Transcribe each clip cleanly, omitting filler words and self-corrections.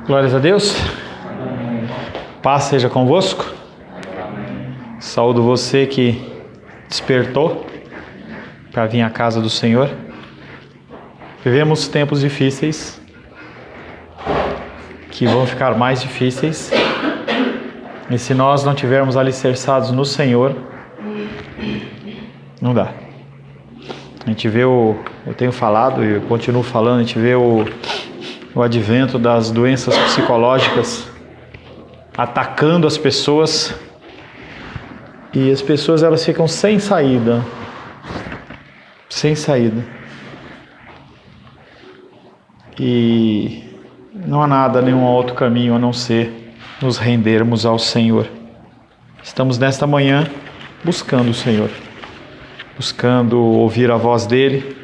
Glórias a Deus. Paz seja convosco. Saúdo você que despertou para vir à casa do Senhor. Vivemos tempos difíceis, que vão ficar mais difíceis. E se nós não tivermos alicerçados no Senhor, não dá. A gente vê eu tenho falado e eu continuo falando, a gente vê o advento das doenças psicológicas atacando as pessoas, e as pessoas elas ficam sem saída. E não há nada, nenhum outro caminho a não ser nos rendermos ao Senhor. Estamos nesta manhã buscando o Senhor, buscando ouvir a voz dEle,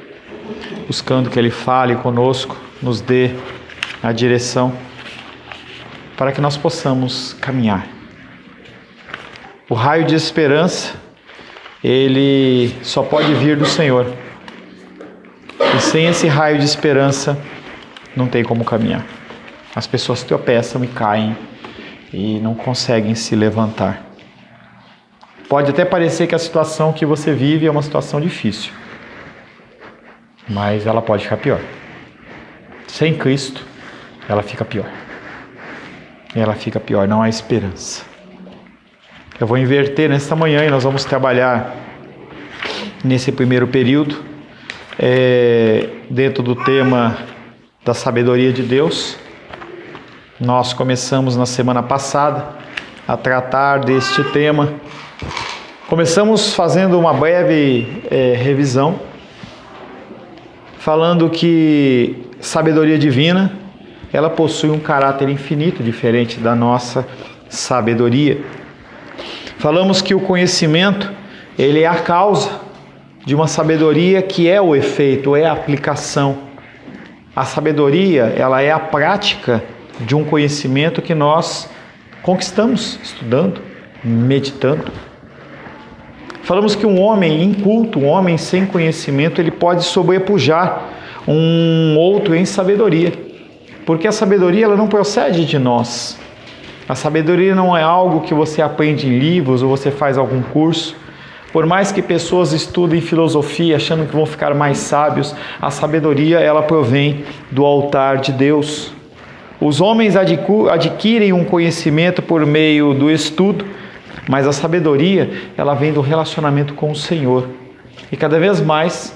buscando que Ele fale conosco, nos dê a direção para que nós possamos caminhar. O raio de esperança, ele só pode vir do Senhor. E sem esse raio de esperança, não tem como caminhar. As pessoas tropeçam e caem e não conseguem se levantar. Pode até parecer que a situação que você vive é uma situação difícil, mas ela pode ficar pior. Sem Cristo, ela fica pior. Não há esperança. Eu vou inverter nesta manhã e nós vamos trabalhar nesse primeiro período, dentro do tema da sabedoria de Deus. Nós começamos na semana passada a tratar deste tema. Começamos fazendo uma breve revisão, falando que sabedoria divina, ela possui um caráter infinito, diferente da nossa sabedoria. Falamos que o conhecimento, ele é a causa de uma sabedoria que é o efeito, é a aplicação. A sabedoria, ela é a prática de um conhecimento que nós conquistamos estudando, meditando. Falamos que um homem inculto, um homem sem conhecimento, ele pode sobrepujar um outro em sabedoria. Porque a sabedoria, ela não procede de nós. A sabedoria não é algo que você aprende em livros ou você faz algum curso. Por mais que pessoas estudem filosofia achando que vão ficar mais sábios, a sabedoria, ela provém do altar de Deus. Os homens adquirem um conhecimento por meio do estudo, mas a sabedoria, ela vem do relacionamento com o Senhor. E cada vez mais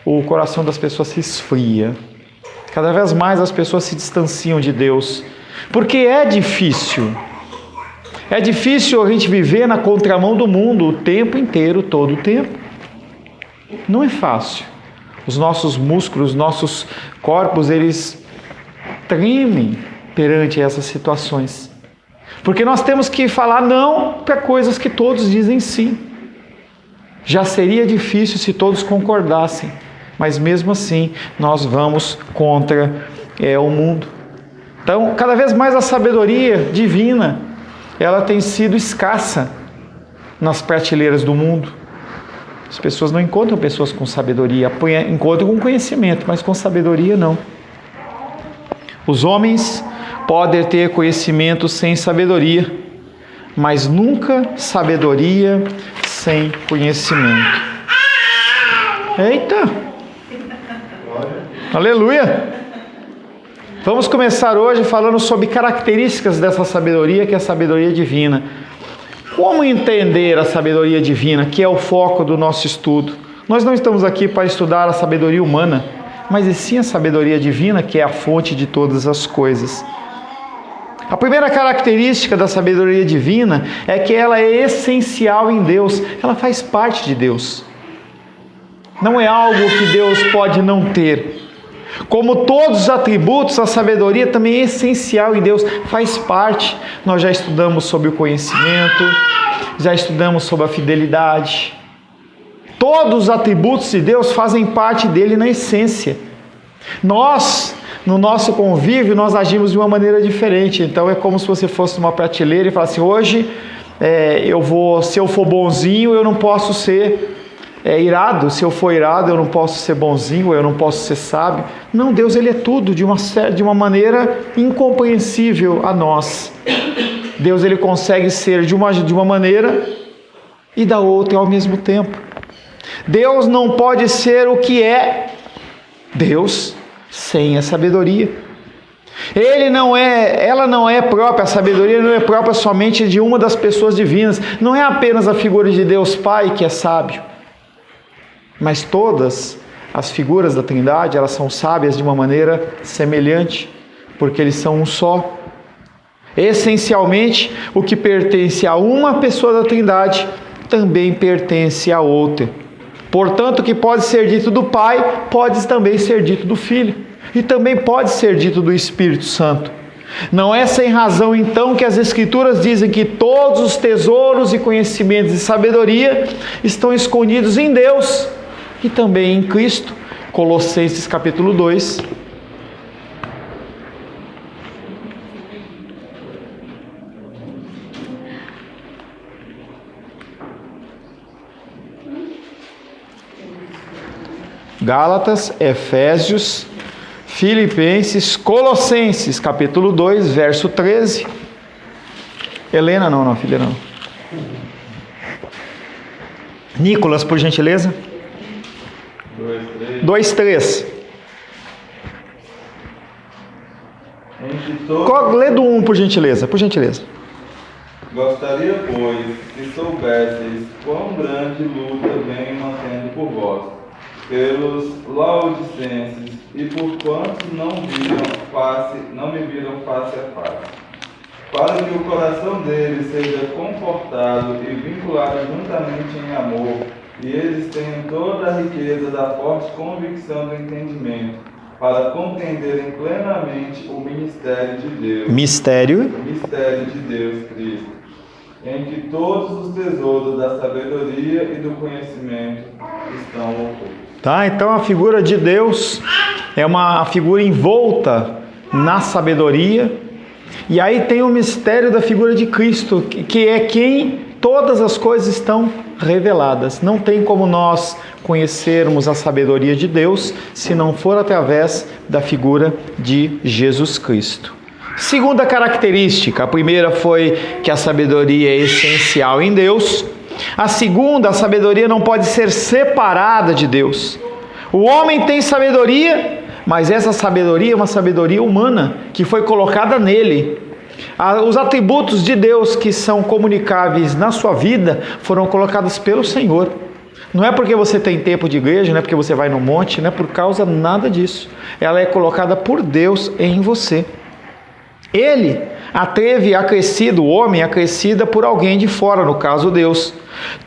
o coração das pessoas se esfria. Cada vez mais as pessoas se distanciam de Deus. Porque é difícil. É difícil a gente viver na contramão do mundo o tempo inteiro, todo o tempo. Não é fácil. Os nossos músculos, nossos corpos, eles tremem perante essas situações. Porque nós temos que falar não para coisas que todos dizem sim. Já seria difícil se todos concordassem. Mas mesmo assim, nós vamos contra o mundo. Então, cada vez mais a sabedoria divina, ela tem sido escassa nas prateleiras do mundo. As pessoas não encontram pessoas com sabedoria, encontram com conhecimento, mas com sabedoria não. Os homens podem ter conhecimento sem sabedoria, mas nunca sabedoria sem conhecimento. Eita! Aleluia! Vamos começar hoje falando sobre características dessa sabedoria, que é a sabedoria divina. Como entender a sabedoria divina, que é o foco do nosso estudo? Nós não estamos aqui para estudar a sabedoria humana, mas e sim a sabedoria divina, que é a fonte de todas as coisas. A primeira característica da sabedoria divina é que ela é essencial em Deus, ela faz parte de Deus. Não é algo que Deus pode não ter. Como todos os atributos, a sabedoria também é essencial em Deus, faz parte. Nós já estudamos sobre o conhecimento, já estudamos sobre a fidelidade. Todos os atributos de Deus fazem parte dele na essência. Nós, no nosso convívio, nós agimos de uma maneira diferente. Então é como se você fosse numa prateleira e falasse: hoje se eu for bonzinho, eu não posso ser irado. Se eu for irado, eu não posso ser bonzinho, eu não posso ser sábio. Não, Deus, Ele é tudo de uma maneira incompreensível a nós. Deus, Ele consegue ser de uma maneira e da outra ao mesmo tempo. Deus não pode ser o que é Deus sem a sabedoria. Ela não é própria, a sabedoria não é própria somente de uma das pessoas divinas. Não é apenas a figura de Deus Pai que é sábio, mas todas as figuras da Trindade, elas são sábias de uma maneira semelhante, porque eles são um só. Essencialmente, o que pertence a uma pessoa da Trindade também pertence a outra. Portanto, o que pode ser dito do Pai, pode também ser dito do Filho. E também pode ser dito do Espírito Santo. Não é sem razão, então, que as Escrituras dizem que todos os tesouros e conhecimentos e sabedoria estão escondidos em Deus e também em Cristo. Colossenses capítulo 2. Gálatas, Efésios, Filipenses, Colossenses, capítulo 2, verso 13. Helena, não, filha, não. Nicolas, por gentileza. 2:3. Lê do 1, por gentileza. Gostaria, pois, que soubesseis quão grande luta venho mantendo por vós, pelos laodicenses, e por quantos não me viram face a face, para que o coração deles seja confortado e vinculado juntamente em amor, e eles tenham toda a riqueza da forte convicção do entendimento, para compreenderem plenamente o mistério de Deus. O mistério de Deus Cristo, em que todos os tesouros da sabedoria e do conhecimento estão ocultos. Tá, então a figura de Deus é uma figura envolta na sabedoria. E aí tem o mistério da figura de Cristo, que é quem todas as coisas estão reveladas. Não tem como nós conhecermos a sabedoria de Deus se não for através da figura de Jesus Cristo. Segunda característica, a primeira foi que a sabedoria é essencial em Deus. A segunda, a sabedoria não pode ser separada de Deus. O homem tem sabedoria, mas essa sabedoria é uma sabedoria humana, que foi colocada nele. Os atributos de Deus que são comunicáveis na sua vida foram colocados pelo Senhor. Não é porque você tem tempo de igreja, não é porque você vai no monte, não é por causa nada disso. Ela é colocada por Deus em você. Ele teve acrescido, o homem acrescida por alguém de fora, no caso Deus.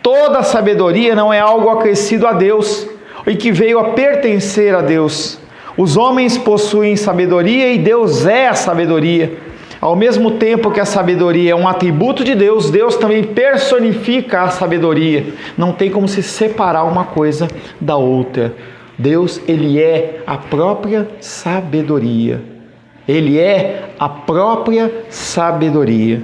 Toda a sabedoria não é algo acrescido a Deus e que veio a pertencer a Deus. Os homens possuem sabedoria e Deus é a sabedoria. Ao mesmo tempo que a sabedoria é um atributo de Deus, Deus também personifica a sabedoria. Não tem como se separar uma coisa da outra. Deus, Ele é a própria sabedoria. Ele é a própria sabedoria.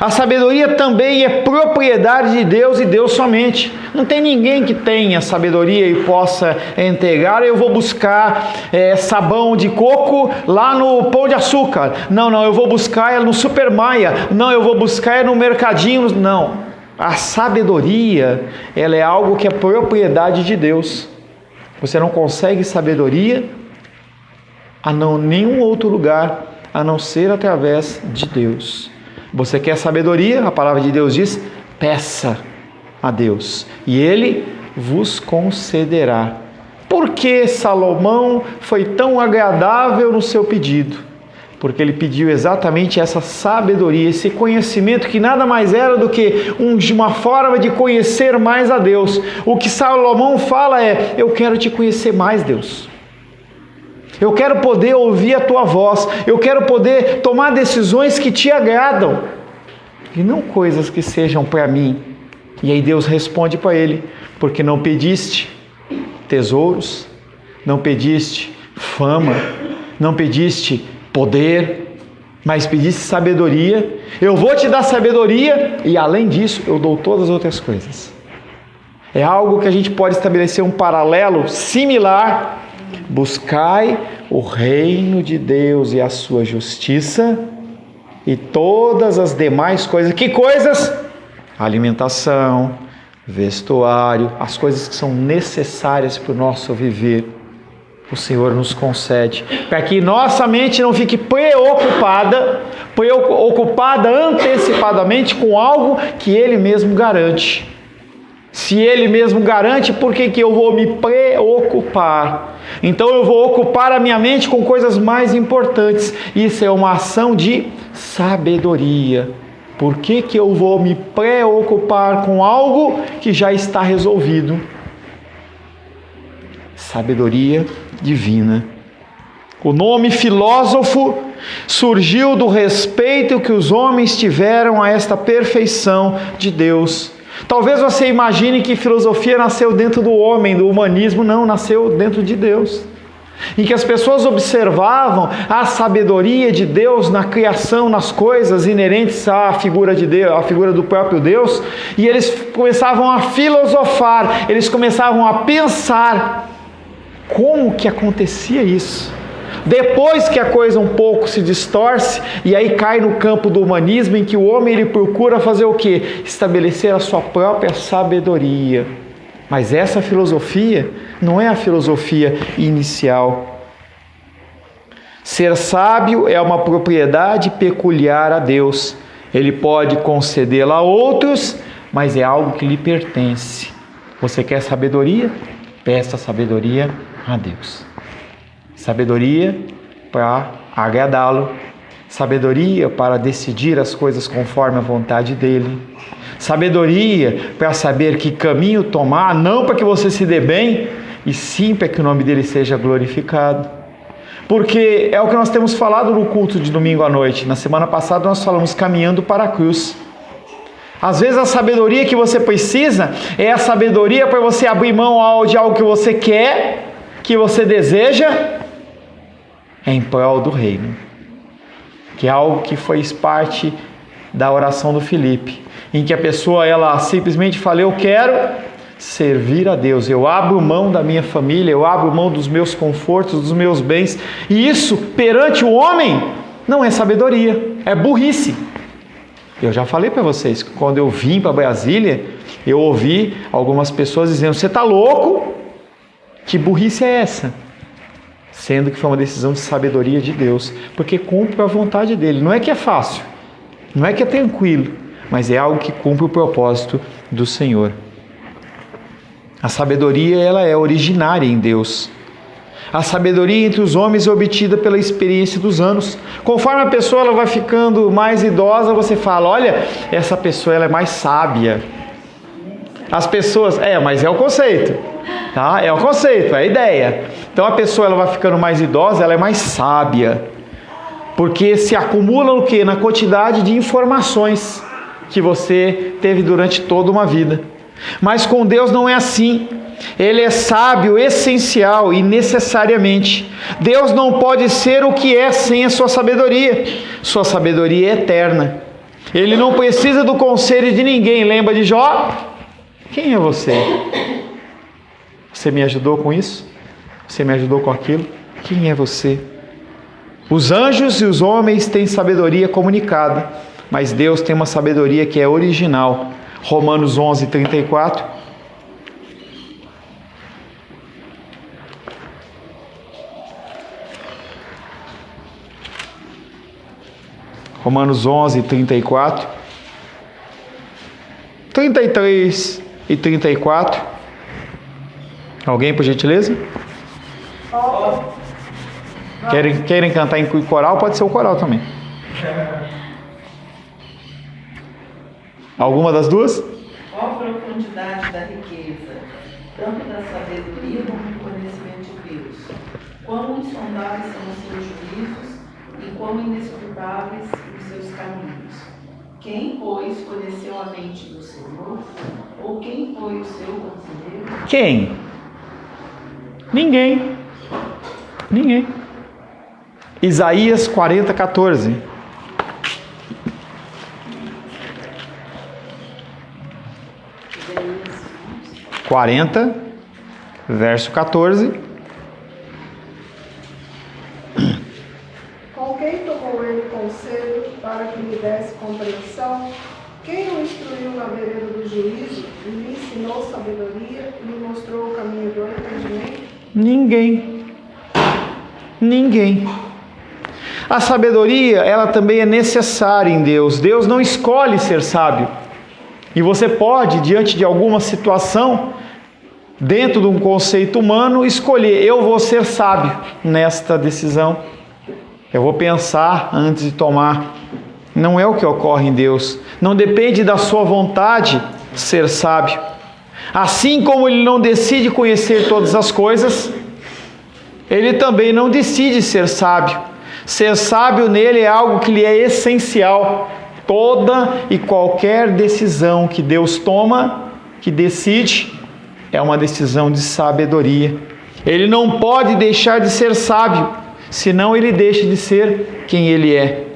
A sabedoria também é propriedade de Deus e Deus somente. Não tem ninguém que tenha sabedoria e possa entregar. Eu vou buscar sabão de coco lá no Pão de Açúcar. Não, eu vou buscar ela no Super Maia. Não, eu vou buscar ela no Mercadinho. Não. A sabedoria, ela é algo que é propriedade de Deus. Você não consegue sabedoria nenhum outro lugar, a não ser através de Deus. Você quer sabedoria? A palavra de Deus diz, peça a Deus, e Ele vos concederá. Por que Salomão foi tão agradável no seu pedido? Porque ele pediu exatamente essa sabedoria, esse conhecimento que nada mais era do que uma forma de conhecer mais a Deus. O que Salomão fala é, eu quero te conhecer mais, Deus. Eu quero poder ouvir a tua voz. Eu quero poder tomar decisões que te agradam. E não coisas que sejam para mim. E aí Deus responde para ele. Porque não pediste tesouros. Não pediste fama. Não pediste poder. Mas pediste sabedoria. Eu vou te dar sabedoria. E além disso, eu dou todas as outras coisas. É algo que a gente pode estabelecer um paralelo similar. Buscai o reino de Deus e a sua justiça, e todas as demais coisas. Que coisas? Alimentação, vestuário, as coisas que são necessárias para o nosso viver, o Senhor nos concede, para que nossa mente não fique preocupada antecipadamente com algo que Ele mesmo garante. Se Ele mesmo garante, por que eu vou me preocupar? Então eu vou ocupar a minha mente com coisas mais importantes. Isso é uma ação de sabedoria. Por que eu vou me preocupar com algo que já está resolvido? Sabedoria divina. O nome filósofo surgiu do respeito que os homens tiveram a esta perfeição de Deus. Talvez você imagine que filosofia nasceu dentro do homem, do humanismo. Não, nasceu dentro de Deus. Em que as pessoas observavam a sabedoria de Deus na criação, nas coisas inerentes à figura de Deus, à figura do próprio Deus, e eles começavam a filosofar, eles começavam a pensar como que acontecia isso. Depois que a coisa um pouco se distorce, e aí cai no campo do humanismo, em que o homem ele procura fazer o quê? Estabelecer a sua própria sabedoria. Mas essa filosofia não é a filosofia inicial. Ser sábio é uma propriedade peculiar a Deus. Ele pode concedê-la a outros, mas é algo que lhe pertence. Você quer sabedoria? Peça sabedoria a Deus. Sabedoria para agradá-lo. Sabedoria para decidir as coisas conforme a vontade dele. Sabedoria para saber que caminho tomar, não para que você se dê bem, e sim para que o nome dele seja glorificado. Porque é o que nós temos falado no culto de domingo à noite. Na semana passada nós falamos caminhando para a cruz. Às vezes a sabedoria que você precisa é a sabedoria para você abrir mão de algo que você quer, que você deseja, em prol do reino. Que é algo que foi parte da oração do Filipe, em que a pessoa ela simplesmente fala: eu quero servir a Deus, eu abro mão da minha família, eu abro mão dos meus confortos, dos meus bens. E isso perante o homem não é sabedoria, é burrice. Eu já falei para vocês que quando eu vim para Brasília, eu ouvi algumas pessoas dizendo: você está louco? Que burrice é essa? Sendo que foi uma decisão de sabedoria de Deus, porque cumpre a vontade dele. Não é que é fácil, não é que é tranquilo, mas é algo que cumpre o propósito do Senhor. A sabedoria ela é originária em Deus. A sabedoria entre os homens é obtida pela experiência dos anos. Conforme a pessoa ela vai ficando mais idosa, você fala: olha, essa pessoa ela é mais sábia. As pessoas... mas é o conceito. Tá? É o conceito, é a ideia. Então a pessoa ela vai ficando mais idosa, ela é mais sábia. Porque se acumula o quê? Na quantidade de informações que você teve durante toda uma vida. Mas com Deus não é assim. Ele é sábio, essencial e necessariamente. Deus não pode ser o que é sem a sua sabedoria. Sua sabedoria é eterna. Ele não precisa do conselho de ninguém. Lembra de Jó? Quem é você? Você me ajudou com isso? Você me ajudou com aquilo? Quem é você? Os anjos e os homens têm sabedoria comunicada, mas Deus tem uma sabedoria que é original. Romanos 11:34. Romanos 11:34. 33 e 34. Alguém, por gentileza? Querem cantar em coral? Pode ser o coral também. Alguma das duas? Qual a profundidade da riqueza, tanto da sabedoria como do conhecimento de Deus? Quão insondáveis são os seus juízos e quão inescrutáveis os seus caminhos? Quem, pois, conheceu a mente do Senhor? Ou quem foi o seu conselheiro? Quem? Ninguém. Isaías 40:14. 40, verso 14. Com quem tomou ele conselho para que lhe desse compreensão? Quem o instruiu na vereda do juízo, e lhe ensinou sabedoria, e lhe mostrou o caminho do entendimento? Ninguém. Ninguém. A sabedoria, ela também é necessária em Deus. Deus não escolhe ser sábio. E você pode, diante de alguma situação, dentro de um conceito humano, escolher: eu vou ser sábio nesta decisão. Eu vou pensar antes de tomar. Não é o que ocorre em Deus. Não depende da sua vontade ser sábio. Assim como Ele não decide conhecer todas as coisas, Ele também não decide ser sábio. Ser sábio nele é algo que lhe é essencial. Toda e qualquer decisão que Deus toma, que decide, é uma decisão de sabedoria. Ele não pode deixar de ser sábio, senão ele deixa de ser quem ele é.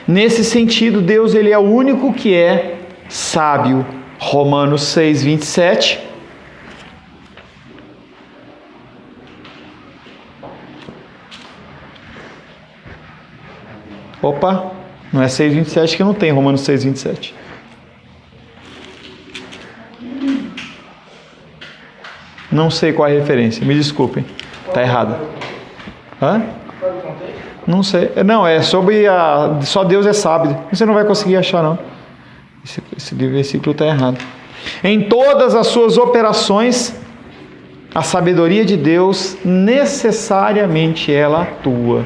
Nesse sentido, Deus, ele é o único que é sábio. Romanos 6, 27. Opa, não é 6, 27 que não tem Romanos 6, 27. Não sei qual é a referência, me desculpem. Está errado. Hã? Não sei. Não, é sobre só Deus é sábio. Você não vai conseguir achar, não. Esse versículo está errado. Em todas as suas operações, a sabedoria de Deus necessariamente ela atua.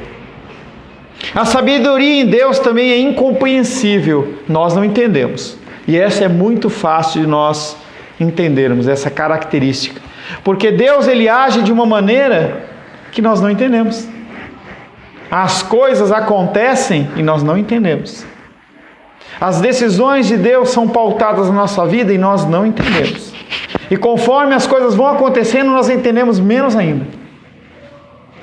A sabedoria em Deus também é incompreensível. Nós não entendemos. E essa é muito fácil de nós entendermos, essa característica. Porque Deus, ele age de uma maneira que nós não entendemos. As coisas acontecem e nós não entendemos. As decisões de Deus são pautadas na nossa vida e nós não entendemos. E conforme as coisas vão acontecendo, nós entendemos menos ainda.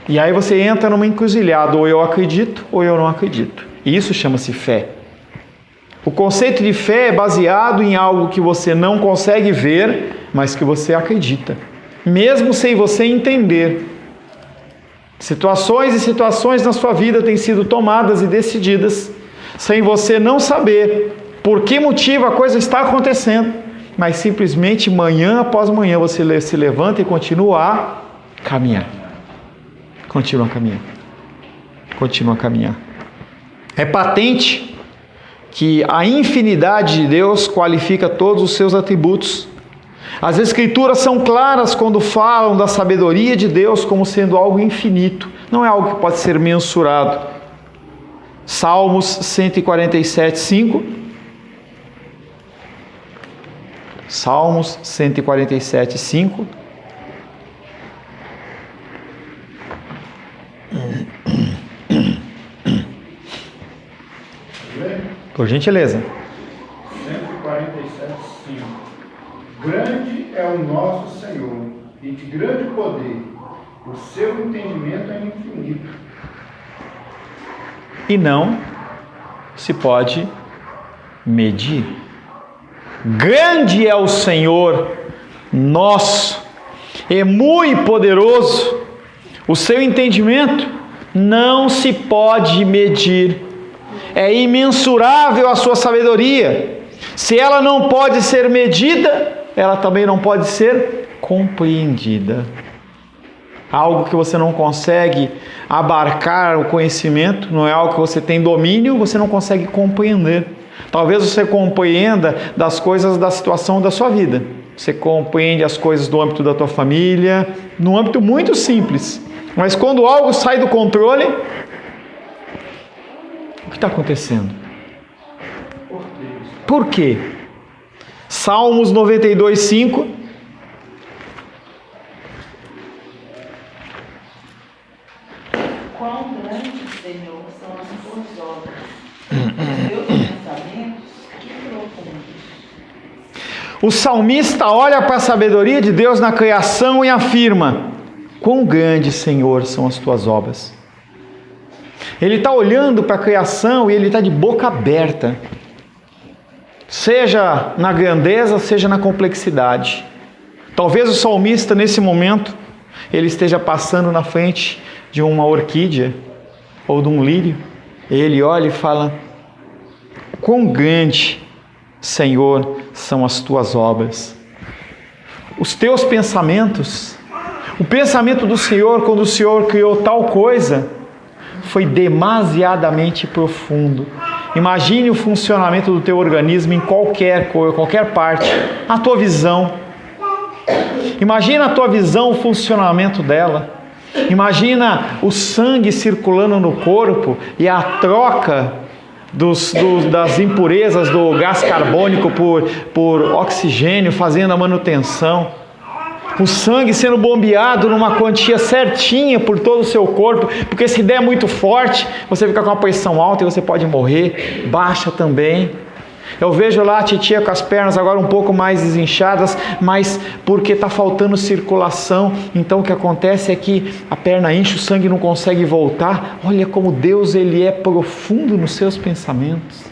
E aí você entra numa encruzilhada, ou eu acredito ou eu não acredito. E isso chama-se fé. O conceito de fé é baseado em algo que você não consegue ver, mas que você acredita, mesmo sem você entender. Situações e situações na sua vida têm sido tomadas e decididas sem você não saber por que motivo a coisa está acontecendo, mas simplesmente manhã após manhã você se levanta e continua a caminhar. Continua a caminhar. Continua a caminhar. É patente que a infinidade de Deus qualifica todos os seus atributos. As Escrituras são claras quando falam da sabedoria de Deus como sendo algo infinito. Não é algo que pode ser mensurado. Salmos 147, 5. Salmos 147, 5. Por gentileza. 147, 5. Grande é o nosso Senhor, e de grande poder. O seu entendimento é infinito. E não se pode medir. Grande é o Senhor nosso, e muito poderoso. O seu entendimento não se pode medir. É imensurável a sua sabedoria. Se ela não pode ser medida, ela também não pode ser compreendida. Algo que você não consegue abarcar o conhecimento, não é algo que você tem domínio, você não consegue compreender. Talvez você compreenda das coisas da situação da sua vida. Você compreende as coisas do âmbito da tua família, num âmbito muito simples. Mas quando algo sai do controle, o que está acontecendo? Por quê? Salmos 92, 5. Quão grandes, Senhor, são as tuas obras, os teus pensamentos, que profundos. O salmista olha para a sabedoria de Deus na criação e afirma: quão grandes, Senhor, são as tuas obras. Ele está olhando para a criação e ele está de boca aberta, seja na grandeza, seja na complexidade. Talvez o salmista, nesse momento, ele esteja passando na frente de uma orquídea ou de um lírio. Ele olha e fala: quão grande, Senhor, são as tuas obras. Os teus pensamentos, o pensamento do Senhor quando o Senhor criou tal coisa, foi demasiadamente profundo. Imagine o funcionamento do teu organismo em qualquer cor, qualquer parte. A tua visão. Imagina a tua visão, o funcionamento dela. Imagina o sangue circulando no corpo e a troca das impurezas do gás carbônico por oxigênio, fazendo a manutenção. O sangue sendo bombeado numa quantia certinha por todo o seu corpo, porque se der muito forte, você fica com a pressão alta e você pode morrer. Baixa também. Eu vejo lá a titia com as pernas agora um pouco mais desinchadas, mas porque está faltando circulação. Então o que acontece é que a perna enche, o sangue não consegue voltar. Olha como Deus, Ele é profundo nos seus pensamentos.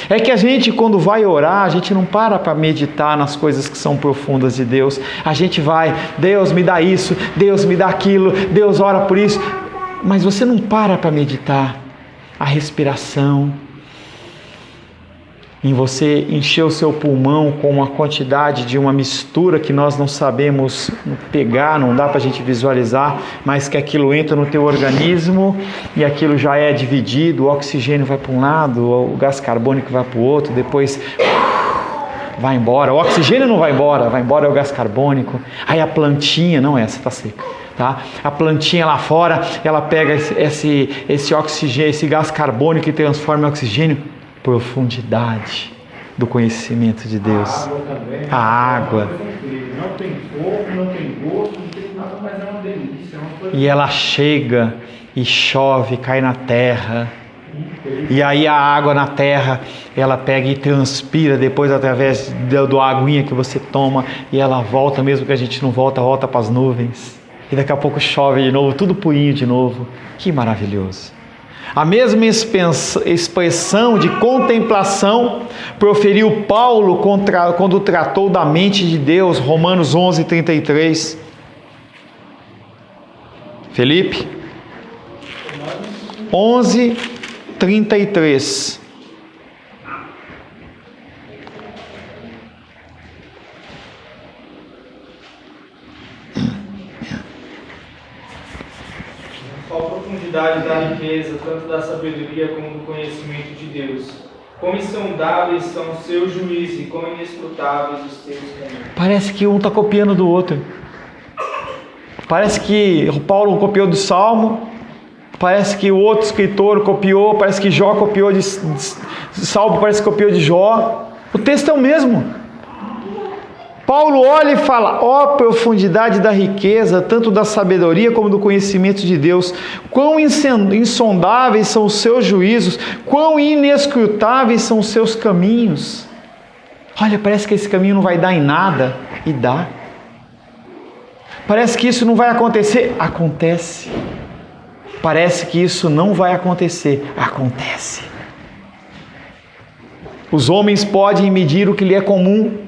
É que a gente, quando vai orar, a gente não para meditar nas coisas que são profundas de Deus. A gente vai: Deus me dá isso, Deus me dá aquilo, Deus ora por isso. Mas você não para meditar a respiração, em você encher o seu pulmão com uma quantidade de uma mistura que nós não sabemos pegar, não dá para a gente visualizar, mas que aquilo entra no teu organismo e aquilo já é dividido, o oxigênio vai para um lado, o gás carbônico vai para o outro, depois vai embora. O oxigênio não vai embora é o gás carbônico. Aí a plantinha, não, essa está seca. Tá? A plantinha lá fora, ela pega esse oxigênio, esse gás carbônico e transforma em oxigênio. Profundidade do conhecimento de Deus. A água. Não tem fogo, não tem gosto, não tem nada, mas é uma delícia. E ela chega e chove, cai na terra. E aí a água na terra, ela pega e transpira depois através da aguinha que você toma. E ela volta, mesmo que a gente não volta para as nuvens. E daqui a pouco chove de novo, tudo purinho de novo. Que maravilhoso. A mesma expressão de contemplação proferiu Paulo quando tratou da mente de Deus, Romanos 11:33. Felipe? 11:33. Qual a profundidade da riqueza, tanto da sabedoria como do conhecimento de Deus? Quão insondáveis são os seus juízos e quão inescrutáveis os seus caminhos. Parece que um está copiando do outro. Parece que o Paulo copiou do Salmo, parece que o outro escritor copiou, parece que Jó copiou de Salmo, parece que copiou de Jó. O texto é o mesmo. Paulo olha e fala: ó profundidade da riqueza, tanto da sabedoria como do conhecimento de Deus, quão insondáveis são os seus juízos, quão inescrutáveis são os seus caminhos. Olha, parece que esse caminho não vai dar em nada, e dá. Parece que isso não vai acontecer, acontece. Parece que isso não vai acontecer, acontece. Os homens podem medir o que lhe é comum,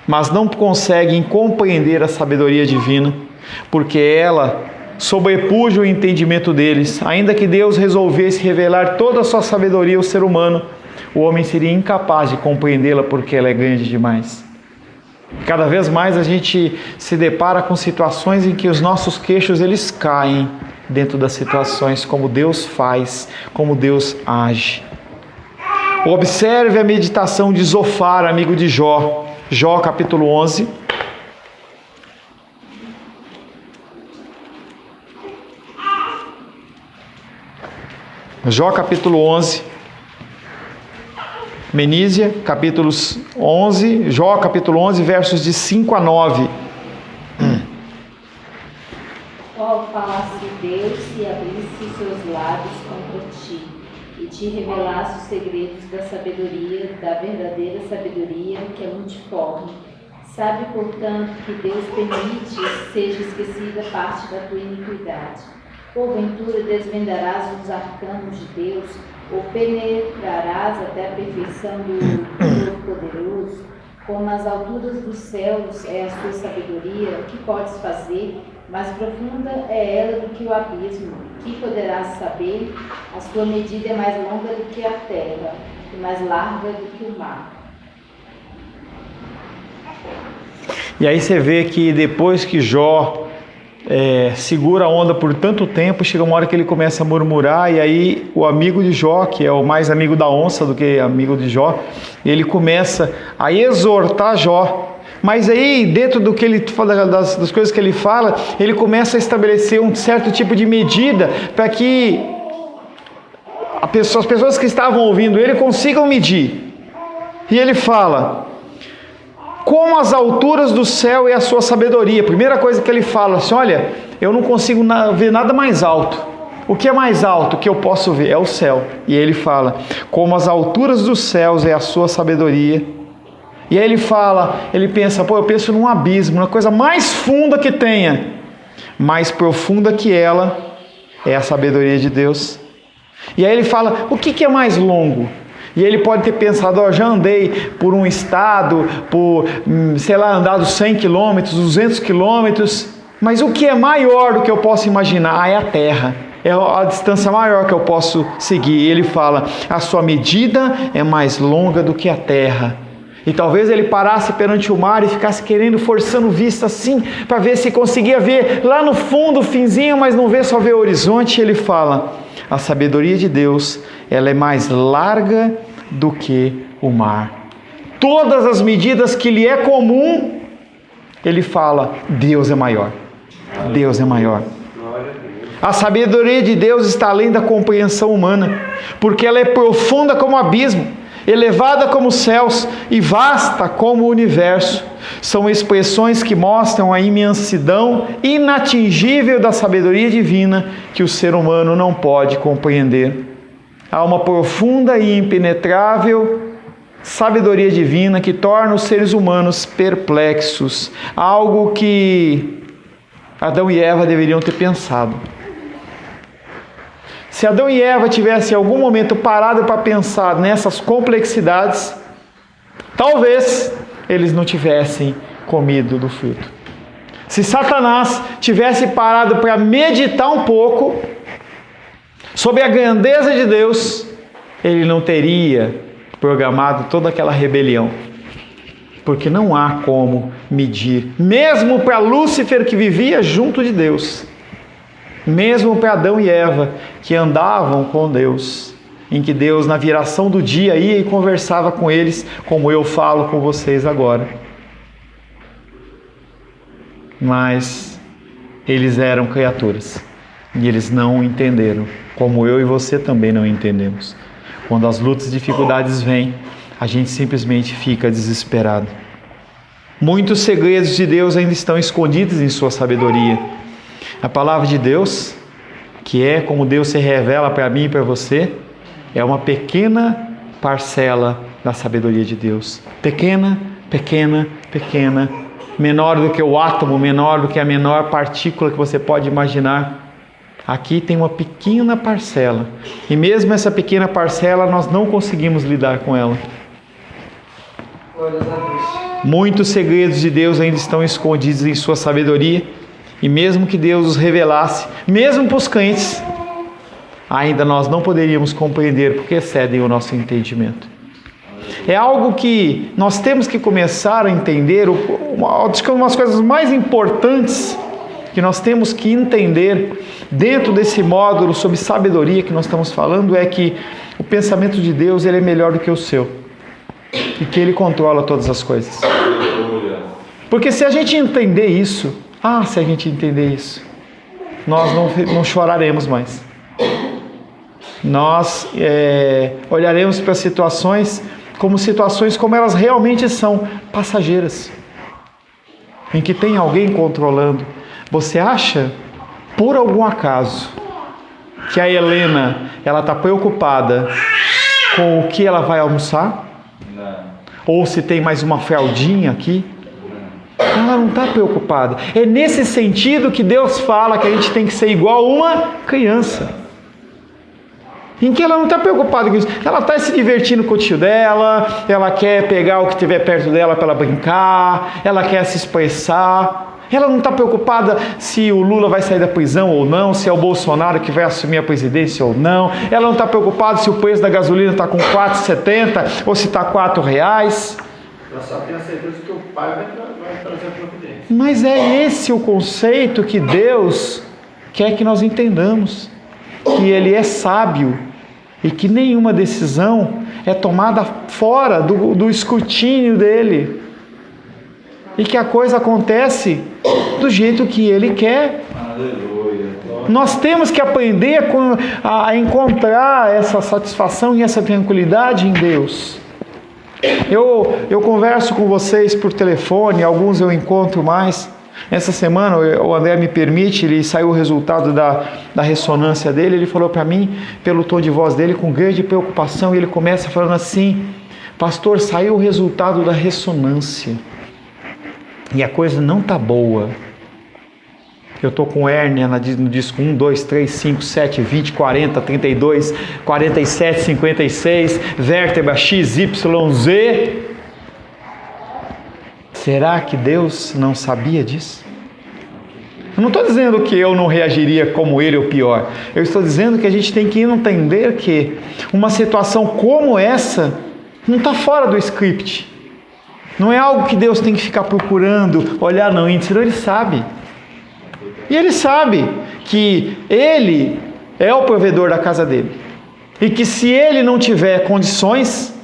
mas não conseguem compreender a sabedoria divina, porque ela sobrepuja o entendimento deles. Ainda que Deus resolvesse revelar toda a sua sabedoria ao ser humano, o homem seria incapaz de compreendê-la, porque ela é grande demais. Cada vez mais a gente se depara com situações em que os nossos queixos eles caem dentro das situações, como Deus faz, como Deus age. Observe a meditação de Zofar, amigo de Jó. Jó capítulo 11. Jó capítulo 11. Menísia capítulo 11. Jó capítulo 11, versos de 5 a 9. Ó, falasse Deus e abrisse seus lábios contra ti, e te revelasse os segredos da sabedoria, da verdadeira sabedoria que é multiforme. Sabe, portanto, que Deus permite seja esquecida parte da tua iniquidade. Porventura desvendarás os arcanos de Deus, ou penetrarás até a perfeição do Todo-Poderoso? Como as alturas dos céus é a sua sabedoria, o que podes fazer? Mais profunda é ela do que o abismo. O que poderás saber? A sua medida é mais longa do que a terra, e mais larga do que o mar. E aí você vê que depois que Jó segura a onda por tanto tempo, chega uma hora que ele começa a murmurar, e aí o amigo de Jó, que é o mais amigo da onça do que amigo de Jó, ele começa a exortar Jó. Mas aí, dentro do que ele fala, das coisas que ele fala, ele começa a estabelecer um certo tipo de medida para que as pessoas que estavam ouvindo ele consigam medir. E ele fala: como as alturas do céu é a sua sabedoria. Primeira coisa que ele fala assim: olha, eu não consigo ver nada mais alto. O que é mais alto que eu posso ver? É o céu. E ele fala: como as alturas dos céus é a sua sabedoria. E aí ele fala, ele pensa: eu penso num abismo, uma coisa mais funda que tenha. Mais profunda que ela é a sabedoria de Deus. E aí ele fala: o que é mais longo? E ele pode ter pensado: já andei por um estado, por, andado 100 quilômetros, 200 quilômetros, mas o que é maior do que eu posso imaginar? É a terra, é a distância maior que eu posso seguir. E ele fala: a sua medida é mais longa do que a terra. E talvez ele parasse perante o mar e ficasse forçando vista assim, para ver se conseguia ver lá no fundo o finzinho, mas não vê, só vê o horizonte. E ele fala: a sabedoria de Deus, ela é mais larga do que o mar. Todas as medidas que lhe é comum, ele fala: Deus é maior. Deus é maior. A sabedoria de Deus está além da compreensão humana, porque ela é profunda como o abismo, elevada como os céus e vasta como o universo. São expressões que mostram a imensidão inatingível da sabedoria divina que o ser humano não pode compreender. Há uma profunda e impenetrável sabedoria divina que torna os seres humanos perplexos, algo que Adão e Eva deveriam ter pensado. Se Adão e Eva tivessem em algum momento parado para pensar nessas complexidades, talvez eles não tivessem comido do fruto. Se Satanás tivesse parado para meditar um pouco sobre a grandeza de Deus, ele não teria programado toda aquela rebelião. Porque não há como medir, mesmo para Lúcifer, que vivia junto de Deus, mesmo para Adão e Eva, que andavam com Deus, em que Deus, na viração do dia, ia e conversava com eles, como eu falo com vocês agora. Mas eles eram criaturas, e eles não entenderam, como eu e você também não entendemos. Quando as lutas e dificuldades vêm, a gente simplesmente fica desesperado. Muitos segredos de Deus ainda estão escondidos em sua sabedoria. A palavra de Deus, que é como Deus se revela para mim e para você, é uma pequena parcela da sabedoria de Deus. Pequena, pequena, pequena, menor do que o átomo, menor do que a menor partícula que você pode imaginar. Aqui tem uma pequena parcela, e mesmo essa pequena parcela nós não conseguimos lidar com ela. Muitos segredos de Deus ainda estão escondidos em sua sabedoria, e mesmo que Deus os revelasse, mesmo para os crentes, ainda nós não poderíamos compreender, porque excedem o nosso entendimento. É algo que nós temos que começar a entender. Acho que uma das coisas mais importantes que nós temos que entender dentro desse módulo sobre sabedoria que nós estamos falando é que o pensamento de Deus, ele é melhor do que o seu, e que Ele controla todas as coisas. Porque se a gente entender isso, se a gente entender isso, nós não choraremos mais. Nós olharemos para situações como elas realmente são, passageiras, em que tem alguém controlando. Você acha, por algum acaso, que a Helena está preocupada com o que ela vai almoçar? Não. Ou se tem mais uma fraldinha aqui? Ela não está preocupada. É nesse sentido que Deus fala que a gente tem que ser igual a uma criança. em que ela não está preocupada com isso. Ela está se divertindo com o tio dela, ela quer pegar o que estiver perto dela para ela brincar, ela quer se expressar. Ela não está preocupada se o Lula vai sair da prisão ou não, se é o Bolsonaro que vai assumir a presidência ou não. Ela não está preocupada se o preço da gasolina está com R$ 4,70 ou se está R$ 4. Ela só tem a certeza que o Pai vai trazer a providência. Mas é esse o conceito que Deus quer que nós entendamos. Que Ele é sábio e que nenhuma decisão é tomada fora do escrutínio dEle. E que a coisa acontece do jeito que Ele quer. Aleluia. Nós temos que aprender a encontrar essa satisfação e essa tranquilidade em Deus. Eu converso com vocês por telefone, alguns eu encontro mais. Essa semana o André me permite, ele saiu o resultado da ressonância dele, ele falou para mim, pelo tom de voz dele, com grande preocupação, e ele começa falando assim: pastor, saiu o resultado da ressonância e a coisa não está boa. Eu estou com hérnia no disco 1, 2, 3, 5, 7, 20, 40, 32, 47, 56, vértebra XYZ. Será que Deus não sabia disso? Eu não estou dizendo que eu não reagiria como ele ou pior. Eu estou dizendo que a gente tem que entender que uma situação como essa não está fora do script. Não é algo que Deus tem que ficar procurando, olhar no índice, não, Ele sabe. E Ele sabe que Ele é o provedor da casa dele. E que se Ele não tiver condições,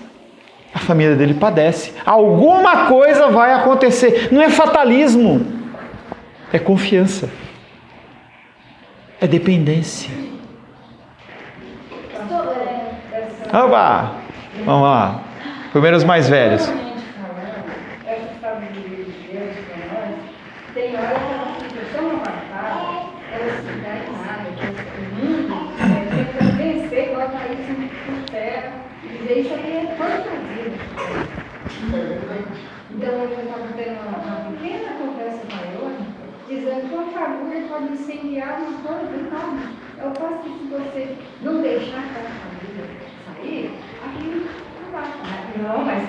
a família dele padece. Alguma coisa vai acontecer. Não é fatalismo. É confiança. É dependência. Oba! Vamos lá. Primeiro os mais velhos. Tem hora que ela fica tão amarrada, ela se dá em nada, que o mundo tem que vencer, ela cair por terra, e dizer isso aqui é toda a vida. Então eu estava tendo uma pequena conversa maior, dizendo que a fagulha pode incendiar uma coisa, sabe? Eu posso que se você não deixar aquela fagulha sair, aquilo não vai. Não, mas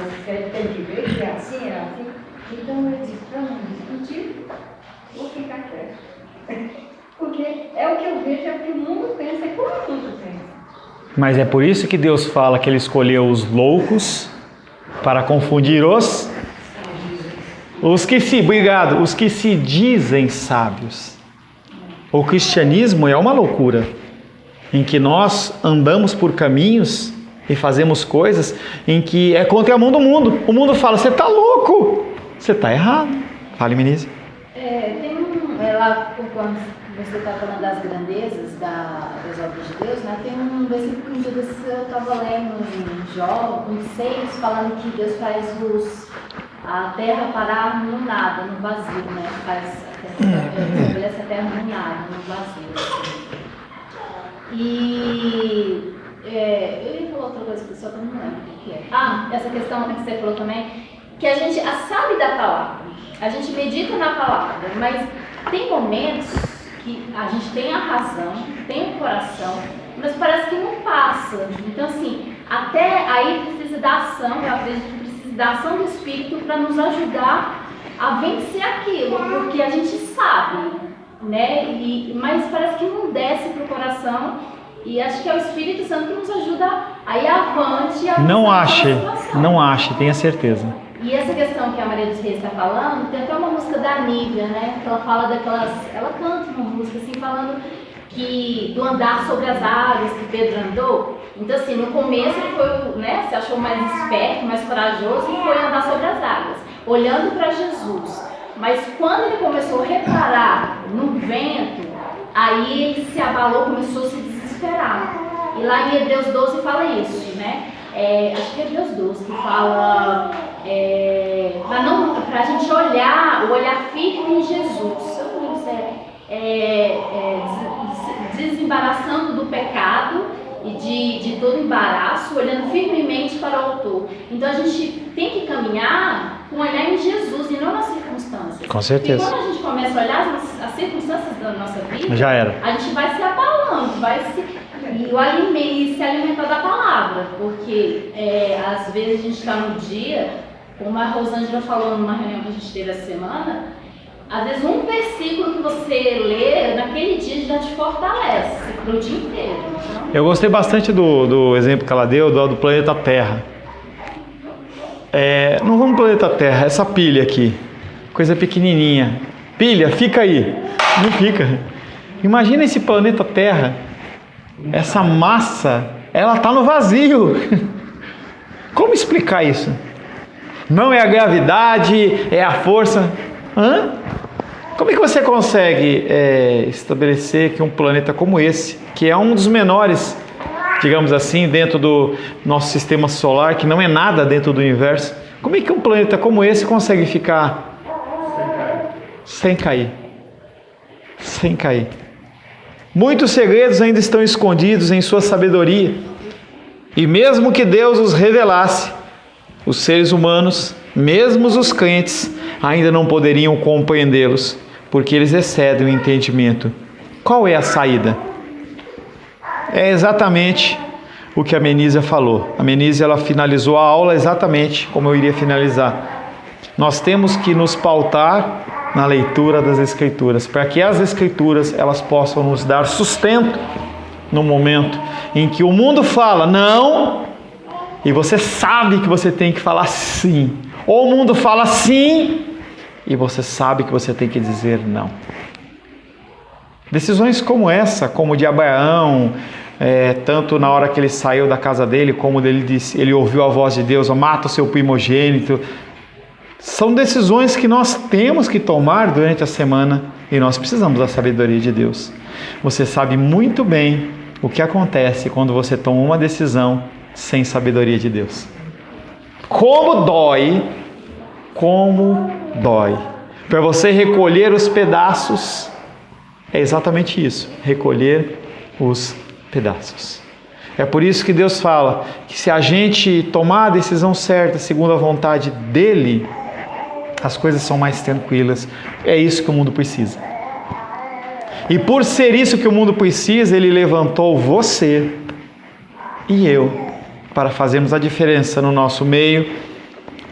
você tem que ver que é assim, é assim. Então eu disse, para não discutir, vou ficar quieto. Porque é o que eu vejo, é o que o mundo pensa, é como o mundo pensa. Mas é por isso que Deus fala que Ele escolheu os loucos para confundir os que se dizem sábios. O cristianismo é uma loucura, em que nós andamos por caminhos e fazemos coisas em que é contra a mão do mundo. O mundo fala, você está louco. Você está errado. Fale, Menise. Lá, quando você está falando das grandezas das obras de Deus, né, tem um versículo que um dia desses eu estava lendo em Jó, 6, falando que Deus faz a terra parar no nada, no vazio, né? Estabelece a terra no nada, no vazio. Assim. E eu ia falar outra coisa que só que eu não lembro o que é. Essa questão que você falou também, que a gente sabe da palavra, a gente medita na palavra, mas tem momentos que a gente tem a razão, tem o coração, mas parece que não passa. Então, assim, até aí precisa da ação, eu acredito que precisa da ação do Espírito para nos ajudar a vencer aquilo, porque a gente sabe, né? Mas parece que não desce para o coração. E acho que é o Espírito Santo que nos ajuda a ir avante. Não ache, tenha certeza. E essa questão que a Maria dos Reis está falando, tem até uma música da Nívia, né? Que ela fala ela canta uma música assim, falando do andar sobre as águas que Pedro andou. Então, assim, no começo ele foi, né? Se achou mais esperto, mais corajoso e foi andar sobre as águas, olhando para Jesus. Mas quando ele começou a reparar no vento, aí ele se abalou, começou a se desesperar. E lá em Hebreus 12 fala isso, né? Acho que é Hebreus 12 que fala para a gente olhar, o olhar firme em Jesus. Eu não lembro se desembaraçando do pecado e de todo embaraço, olhando firmemente para o autor. Então a gente tem que caminhar com olhar em Jesus e não nas circunstâncias. Com certeza. E quando a gente começa a olhar as circunstâncias da nossa vida, já era. A gente vai se abalando, o alimento, e se alimentar da palavra, porque às vezes a gente está no dia, como a Rosângela falou numa reunião que a gente teve essa semana, às vezes um versículo que você lê naquele dia já te fortalece para o dia inteiro. Então, eu gostei bastante do exemplo que ela deu do planeta Terra. Não vamos pro planeta Terra, essa pilha aqui, coisa pequenininha. Pilha, fica aí. Não fica. Imagina esse planeta Terra, essa massa, ela está no vazio. Como explicar isso? Não é a gravidade, é a força. Como é que você consegue estabelecer que um planeta como esse, que é um dos menores, digamos assim, dentro do nosso sistema solar, que não é nada dentro do universo, como é que um planeta como esse consegue ficar sem cair? Sem cair. Muitos segredos ainda estão escondidos em sua sabedoria. E mesmo que Deus os revelasse, os seres humanos, mesmo os crentes, ainda não poderiam compreendê-los, porque eles excedem o entendimento. Qual é a saída? É exatamente o que a Menísia falou. A Menísia, ela finalizou a aula exatamente como eu iria finalizar. Nós temos que nos pautar na leitura das Escrituras, para que as Escrituras elas possam nos dar sustento no momento em que o mundo fala não, e você sabe que você tem que falar sim, ou o mundo fala sim, e você sabe que você tem que dizer não. Decisões como essa, como de Abraão, tanto na hora que ele saiu da casa dele, como ele disse, ele ouviu a voz de Deus, mata o seu primogênito, são decisões que nós temos que tomar durante a semana e nós precisamos da sabedoria de Deus. Você sabe muito bem o que acontece quando você toma uma decisão sem sabedoria de Deus. Como dói para você recolher os pedaços. É exatamente isso, recolher os pedaços. É por isso que Deus fala que se a gente tomar a decisão certa segundo a vontade dEle, as coisas são mais tranquilas. É isso que o mundo precisa. E por ser isso que o mundo precisa, Ele levantou você e eu para fazermos a diferença no nosso meio,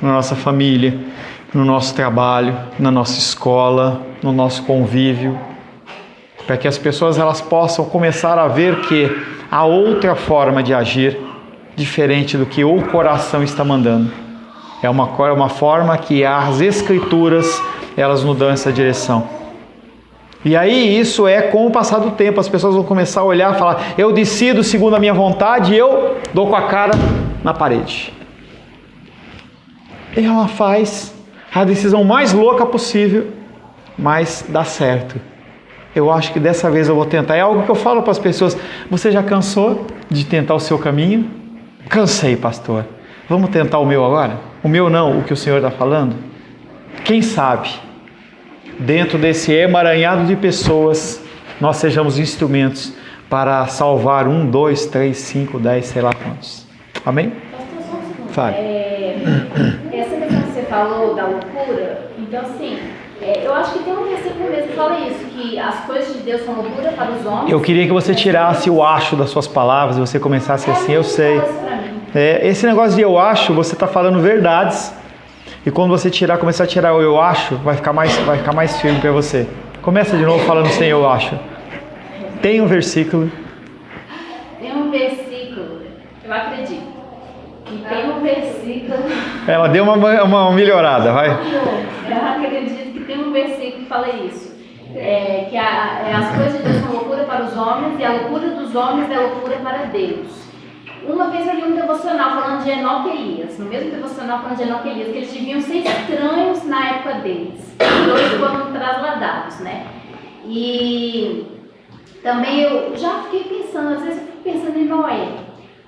na nossa família, no nosso trabalho, na nossa escola, no nosso convívio, para que as pessoas elas possam começar a ver que há outra forma de agir diferente do que o coração está mandando. É uma forma que as Escrituras elas nos dão essa direção. E aí isso com o passar do tempo, as pessoas vão começar a olhar e falar, eu decido segundo a minha vontade e eu dou com a cara na parede. E ela faz a decisão mais louca possível, mas dá certo. Eu acho que dessa vez eu vou tentar. É algo que eu falo para as pessoas, você já cansou de tentar o seu caminho? Cansei, pastor. Vamos tentar o meu agora? O meu não, o que o Senhor está falando? Quem sabe, dentro desse emaranhado de pessoas, nós sejamos instrumentos para salvar 1, 2, 3, 5, 10, sei lá quantos. Amém? Pastor, só um segundo. Fale. Essa questão que você falou da loucura, então assim, eu acho que tem um versículo mesmo que fala isso, que as coisas de Deus são loucura para os homens. Eu queria que você tirasse o acho das suas palavras e você começasse assim, eu sei. Esse negócio de eu acho, você está falando verdades. E quando você começar a tirar o eu acho, vai ficar mais firme para você. Começa de novo falando sem eu acho. Tem um versículo. Tem um versículo, eu acredito. E tem um versículo. Ela deu uma melhorada, vai. Eu acredito que tem um versículo que fala isso. Que as coisas de Deus são loucura para os homens e a loucura dos homens é loucura para Deus. Uma vez eu li um devocional falando de Enoque e Elias, no mesmo devocional falando de Enoque e Elias, que eles deviam ser estranhos na época deles. E hoje foram trasladados, né? E também eu já fiquei pensando, às vezes eu fico pensando em Noé.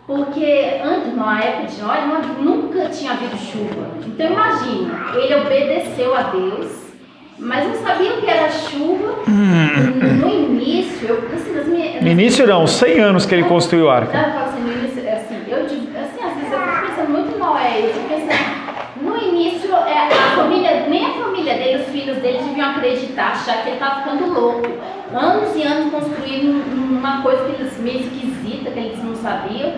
Porque antes, na época de Noé, nunca tinha havido chuva. Então imagina, ele obedeceu a Deus, mas não sabia o que era chuva. No início, No início não, 100 anos que ele construiu a arca. Eu falo assim, no início, às vezes eu fico pensando muito em Noé, eu fico pensando, no início, nem a família dele, os filhos dele deviam acreditar, achar que ele estava ficando louco. anos e anos construindo uma coisa que eles meio esquisita, que eles não sabiam,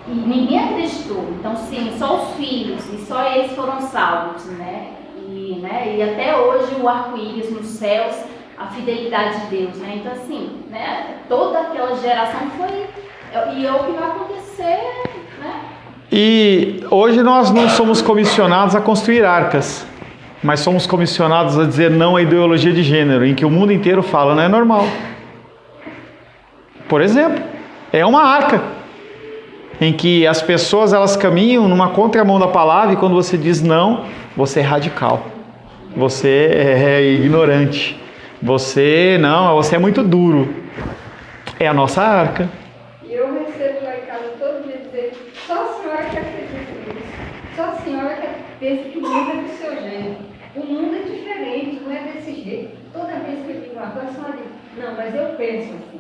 e ninguém acreditou. Então, sim, só os filhos, e só eles foram salvos, né? E até hoje o arco-íris nos céus, a fidelidade de Deus, né? Então, assim, né? Toda aquela geração foi... E é o que vai acontecer, né? E hoje nós não somos comissionados a construir arcas, mas somos comissionados a dizer não à ideologia de gênero, em que o mundo inteiro fala, não é normal. Por exemplo, é uma arca, em que as pessoas elas caminham numa contramão da palavra, e quando você diz não, você é radical, você é ignorante, você é muito duro. É a nossa arca. E eu recebo lá em casa todo dia dizer, só a senhora que acredita nisso, só a senhora que pensa que o mundo é do seu jeito. O mundo é diferente, não é desse jeito. Toda vez que eu digo uma coisa, a senhora diz, não, mas eu penso assim.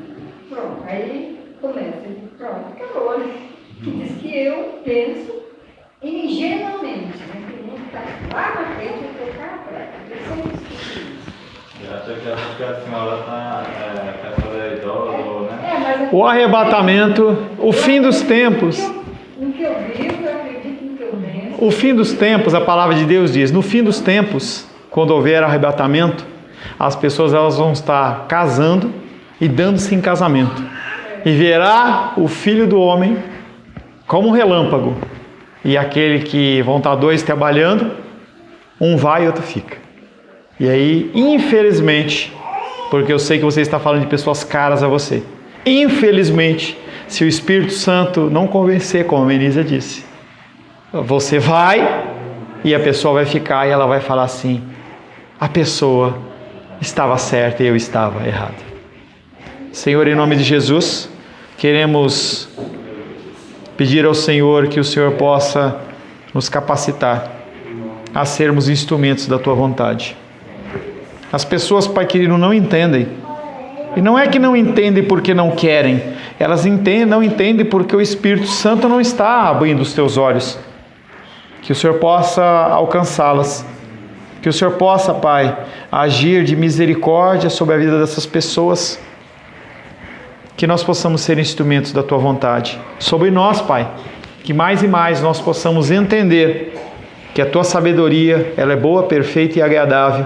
Pronto, aí começa, pronto, acabou, né? Diz que eu penso ingenuamente, né? Que o mundo está lá na frente e eu estou cá atrás. Eu sempre escuto isso. Eu acho que a senhora está idosa, né? Mas O arrebatamento, o fim dos tempos. No que eu vivo, eu acredito no que eu penso. O fim dos tempos, a palavra de Deus diz, no fim dos tempos, quando houver arrebatamento, as pessoas elas vão estar casando e dando-se em casamento. E verá o Filho do Homem como um relâmpago. E aquele que vão estar dois trabalhando, um vai e outro fica. E aí, infelizmente, porque eu sei que você está falando de pessoas caras a você, infelizmente, se o Espírito Santo não convencer, como a Menísia disse, você vai e a pessoa vai ficar e ela vai falar assim, a pessoa estava certa e eu estava errado. Senhor, em nome de Jesus, queremos pedir ao Senhor que o Senhor possa nos capacitar a sermos instrumentos da Tua vontade. As pessoas, Pai querido, não entendem. E não é que não entendem porque não querem. Elas não entendem porque o Espírito Santo não está abrindo os teus olhos. Que o Senhor possa alcançá-las. Que o Senhor possa, Pai, agir de misericórdia sobre a vida dessas pessoas. Que nós possamos ser instrumentos da Tua vontade. Sobre nós, Pai, que mais e mais nós possamos entender que a Tua sabedoria, ela é boa, perfeita e agradável.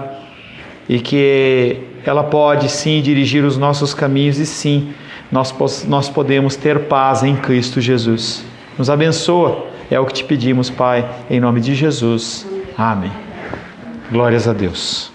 E que ela pode sim dirigir os nossos caminhos e sim, nós podemos ter paz em Cristo Jesus. Nos abençoa, é o que te pedimos, Pai, em nome de Jesus. Amém. Glórias a Deus.